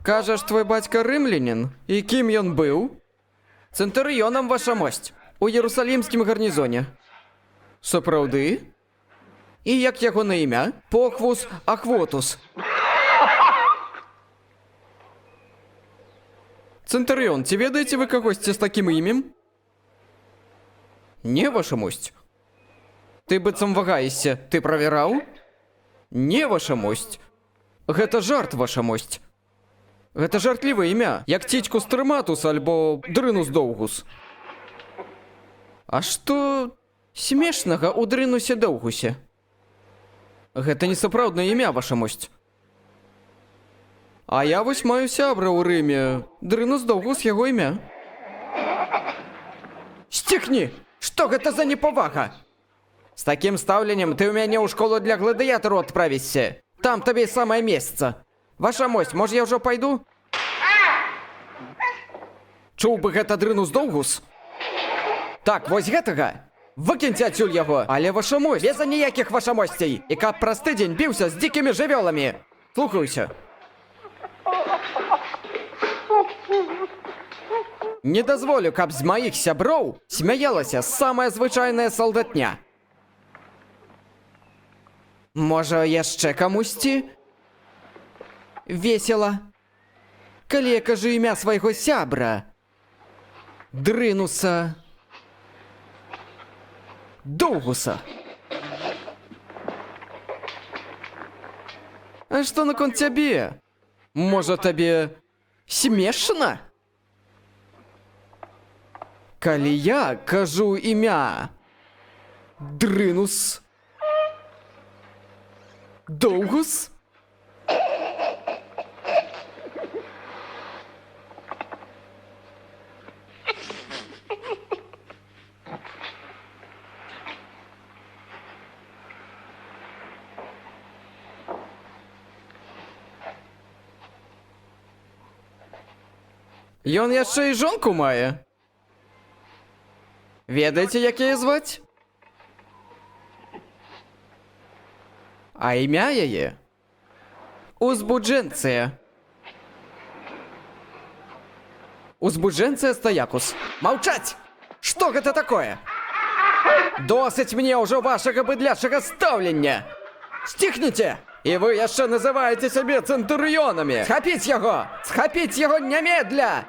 Кажаш, твой бацька рымлянін? І кім ён быў? Цэнтурыёнам, ваша мосць, у Єрусалімскім гарнізоне. Сапраўды? І як яго на імя? Похвус Ахвотус. Цэнтурыён, ці ведаеце вы кагосьці з такім імем? Не, ваша мосць. Ты быццам вагаешся, ты правяраў? Не, ваша мосць. Гэта жарт, ваша мосць. Гэта жартлівае імя, як цічку Стрыматус альбо Дрынус Доўгус. А што смешнага ў Дрынусе Доўгусе? Гэта не сапраўднае імя, ваша мосць. А я вось маю сябра ў Рыме. Дрынус Доўгус яго імя. Сціхні! Што гэта за непавага? З такім стаўленнем ты ў мяне ў школу для гладыятару адправішся. Там табе самае месца. Ваша мосць, можа я ўжо пайду? Чуў бы гэта Дрынус Доўгус? Так, вось гэтага. Выкіньце адсюль яго. Але ваша мосць, без аніякіх ваша мосцей. І каб праз тыдзень біўся з дзікімі жывёламі. Слухаюся. Не дазволю, каб з маіх сяброў смяялася самая звычайная салдатня. Можа, яшчэ камусьці? Весела. Калі я кажу імя свайго сябра. Дрынуса Доўгуса. А што наконт цябе? Можа, табе смешна? Калі я кажу імя Дрынус Доўгус? Ён яшчэ і жонку мае. Ведаеце, як яе зваць? А імя яе? Узбуджэнцыя. Узбуджэнцыя Стаякус. Маўчаць! Што гэта такое? Досыць мне ўжо вашага быдлячага стаўлення! Сціхніце! І вы яшчэ называеце сябе цэнтурыёнамі! Схапіць яго! Схапіць яго нямедля!